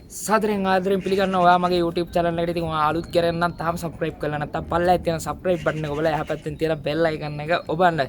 සාදරයෙන් ආදරයෙන් පිළිගන්නවා ඔයා මගේ YouTube channel එකට. ඉතින් ඔයා අලුත් කරගෙන නම් තාම subscribe කරලා නැත්නම් පල්ලෙහා තියෙන subscribe button එක ඔබලා එහා පැත්තෙන් තියෙන bell icon එක ඔබන්න.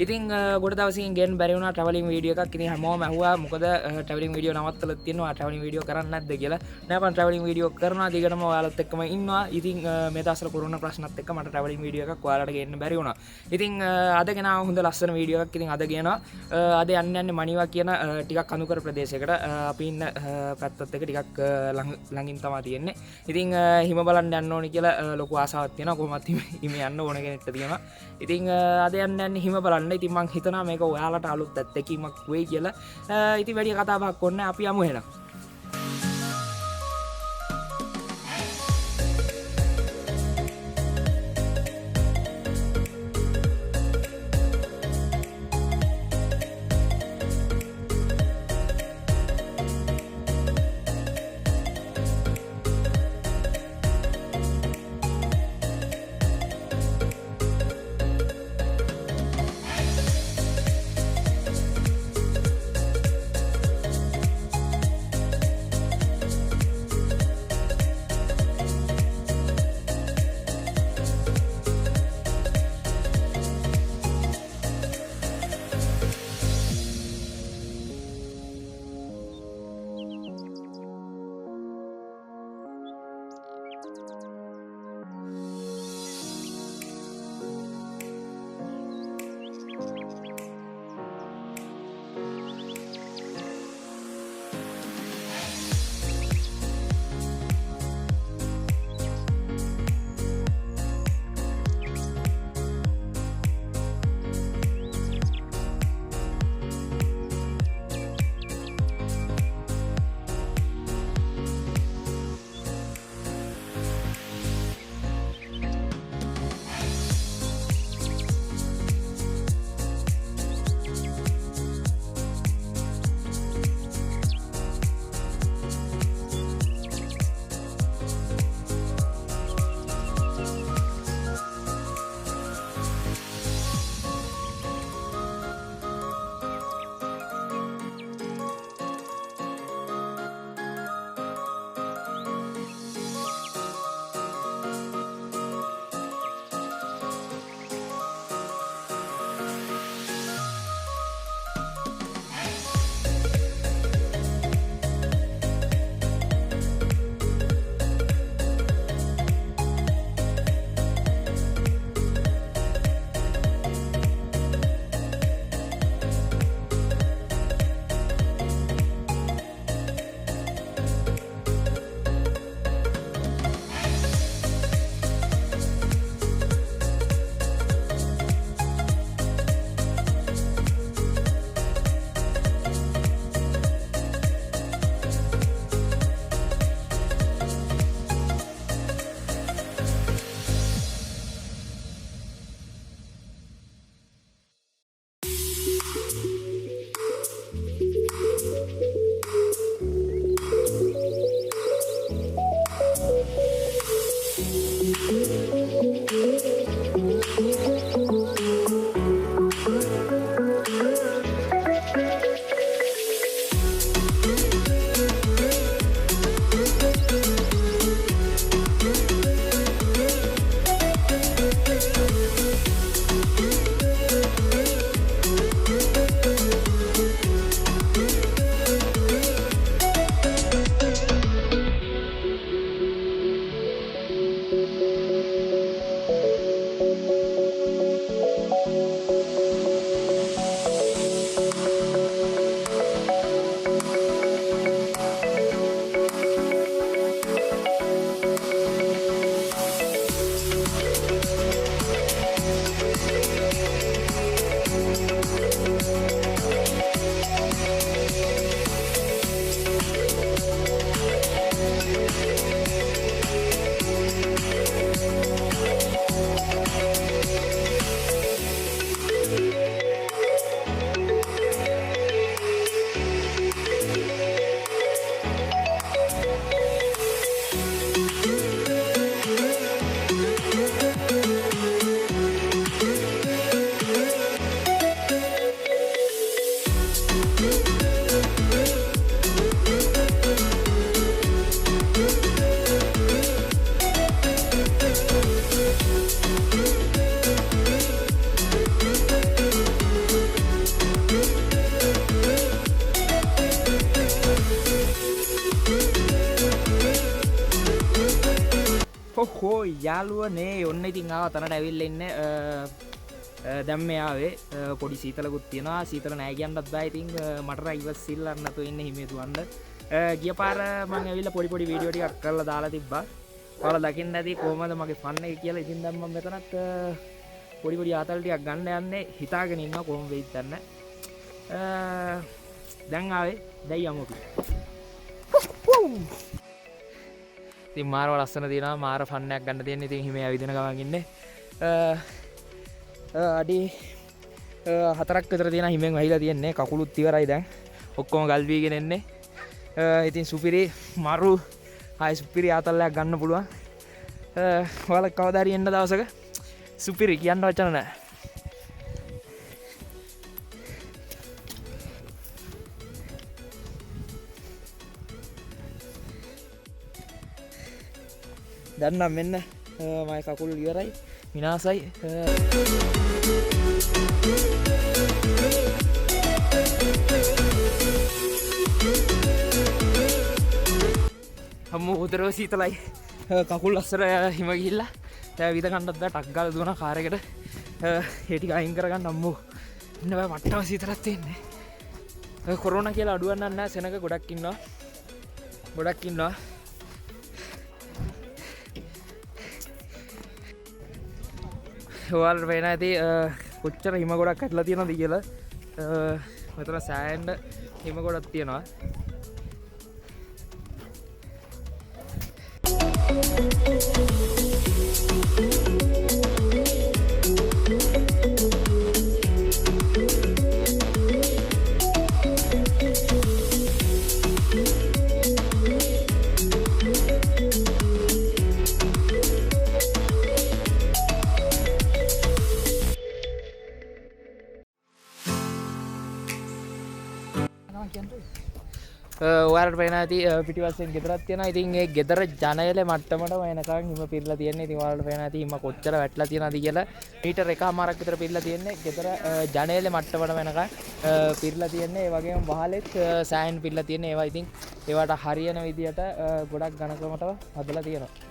ඉතින් ගොඩ දවසකින් ගෙන් බැරි වුණා ට්‍රැවලින් වීඩියෝ එකක්. ඉතින් හැමෝම ඇහුවා මොකද ට්‍රැවලින් වීඩියෝ නවත්තලා තියෙනවා, ට්‍රැවලින් වීඩියෝ කරන්නේ නැද්ද කියලා. නෑ මම ට්‍රැවලින් වීඩියෝ කරනවා, දිගටම ඔයාලත් එක්කම ඉන්නවා. ඉතින් මේ දවස්වල කොරෝනා ප්‍රශ්නත් එක්ක මට ට්‍රැවලින් වීඩියෝ එකක් ඔයාලට ගේන්න බැරි වුණා. ඉතින් අද ගෙනාව හොඳ ලස්සන වීඩියෝ එකක්. ඉතින් අද ගේනවා අද යන්නේ maniva කියන ටිකක් අනුකර ප්‍රදේශයකට. අපි ඉන්න පැත්තත් එක ටිකක් ළඟින් තමයි තියෙන්නේ. ඉතින් හිම බලන්න යන්න ඕනි කියලා ලොකු ආසාවක් තියෙනවා. කොහොමත් හිම යන්න ඕන කෙනෙක්ට තියෙනවා. ඉතින් අද යන්නේ හිම බලන්න. ඉතින් මං හිතනවා මේක ඔයාලට අලුත් අත්දැකීමක් වෙයි කියලා. ඉතින් වැඩි කතා බහක් ඕනේ නැහැ, අපි යමු එහෙනම්. හෝ යාළුවනේ ඔන්න ඉතින් ආව තැනට ඇවිල්ලා ඉන්නේ දැන් මේ ආවේ පොඩි සීතලකුත් තියෙනවා සීතල නෑ කියන්නත් බෑ ඉතින් මට ඉවසිල්ලන්න නැතුව ඉන්නේ හිමේ දුවන්න ගිය පාර මම ඇවිල්ලා පොඩි වීඩියෝ ටිකක් කරලා දාලා තිබ්බා ඔයාලා දකින්න ඇති කොහමද මගේ ෆන් එක කියලා ඉතින් දැන් මම මෙතනත් පොඩි ආතල් ටිකක් ගන්න යන්නේ හිතාගෙන ඉන්නවා කොහොම වෙයිද දන්නේ දැන් ආවේ දැන් යමු අපි ඉතින් මාරව ලස්සන තියෙනවා මාර ෆන් එකක් ගන්න තියෙන ඉතින් හිමේ ඇවිදින ගමන් ඉන්නේ අඩි 4ක් විතර තියෙන හිමෙන් වහිලා තියෙන්නේ කකුලුත් ඉවරයි දැන් ඔක්කොම ගල් වීගෙන එන්නේ ඉතින් සුපිරි මරු හයි සුපිරි ආතල්ලයක් ගන්න පුළුවන් ඔයාලා කවදා හරි එන්න දවසක සුපිරි කියන්න වචන නැහැ දැන් නම් මෙන්න මගේ කකුල් ඉවරයි විනාසයි අම්මෝ උදරව සීතලයි කකුල් අස්සර හිම ගිහිල්ලා දැන් විද කන්නත් බෑ ටක් ගාලා දුවන කාර් එකට ඒ ටික අයින් කරගන්න අම්මෝ ඉන්න බෑ මට්ටම සීතලක් තියෙන්නේ කොරෝනා කියලා අඩුවක් නැහැ සෙනඟ ගොඩක් ඉන්නවා ඔයාලට පේන ඇති කොච්චර හිම ගොඩක් ඇටලා තියෙනවද කියලා මෙතන සෑහෙන්න හිම ගොඩක් තියෙනවා ඔයාලට පේන ඇති පිටිපස්සෙන් ගෙදරක් තියෙනවා. ඉතින් ඒ ගෙදර ජනේලේ මට්ටමටම එනකන් හිම පිරලා තියෙන්නේ. ඉතින් ඔයාලට පේන ඇති හිම කොච්චර වැටලා තියෙනවද කියලා. මීටර එකමාරක් විතර පිරලා තියෙන්නේ. ගෙදර ජනේලේ මට්ටමටම එනකන් පිරලා තියෙන්නේ. ඒ වගේම වහලෙත් සෑහෙන පිරලා තියෙන්නේ. ඒවා ඉතින් ඒවට හරියන විදියට ගොඩක් ඝනකමට හදලා තියෙනවා.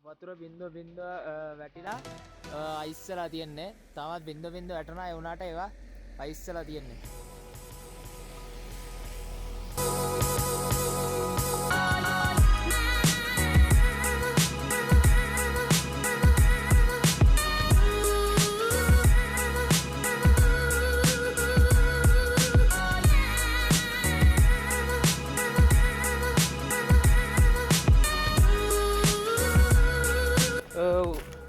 වතුර බින්දුව වැටිලා අයිස්සලා තියෙන්නේ. තාමත් බින්දුව වැටෙනවා. ඒ වුණාට ඒවා අයිස්සලා තියෙන්නේ.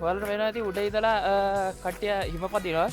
ඔයාලට වෙනවා ඇති උඩ ඉඳලා කට්ටිය හිම පදිනවා.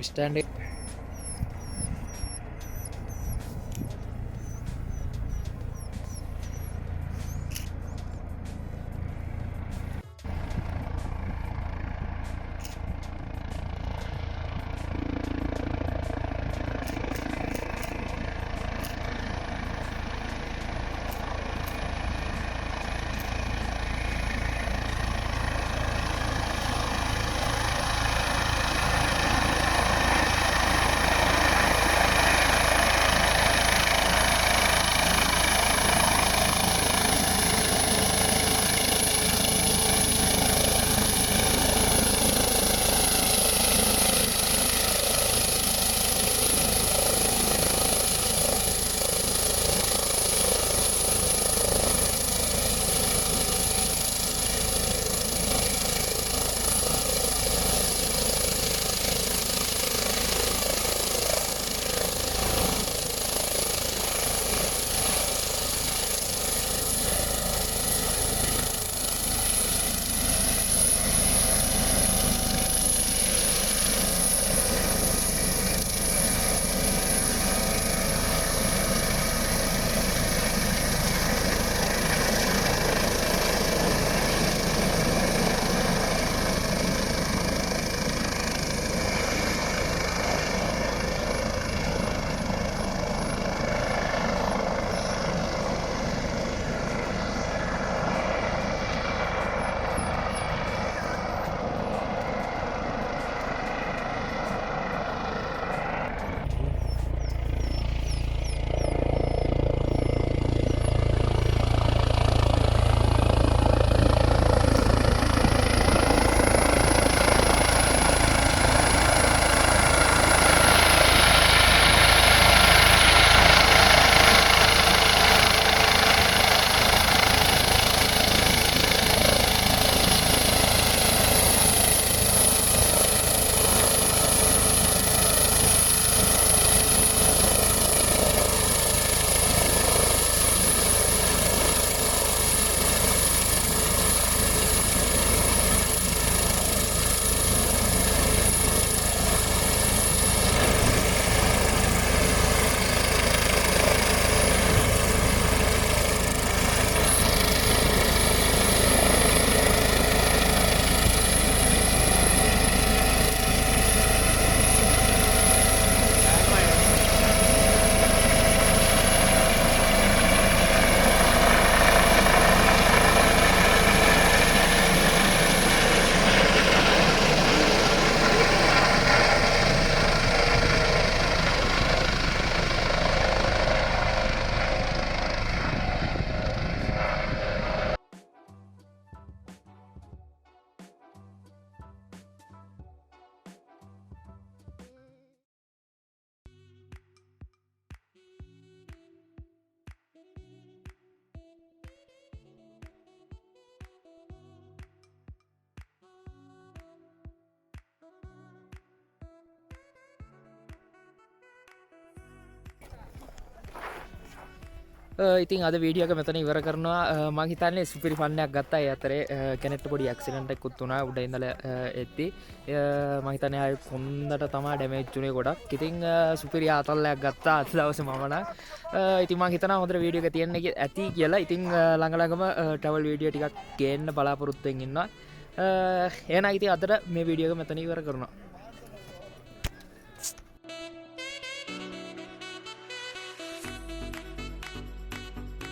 ස්ටෑන්ඩ් ඉතින් අද වීඩියෝක මෙතන ඉවර කරනවා මං හිතන්නේ සුපිරි ෆන්නයක් ගත්තා ඒ අතරේ කෙනෙක්ට පොඩි ඇක්සිඩන්ට් එකකුත් වුණා උඩ ඉඳලා එද්දි මං හිතන්නේ ආයෙ කොන්දට තමයි ඩැමේජ් උනේ ගොඩක් ඉතින් සුපිරි ආතල්ලයක් ගත්තා අද දවසේ මම නම් ඉතින් මං හිතනවා හොඳට වීඩියෝ එක තියන්නේ ඇති කියලා ඉතින් ළඟ ළඟම ට්‍රැවල් වීඩියෝ ටිකක් ගේන්න බලාපොරොත්තු වෙමින් ඉන්නවා එහෙනම් ඉතින් අදට මේ වීඩියෝ එක මෙතන ඉවර කරනවා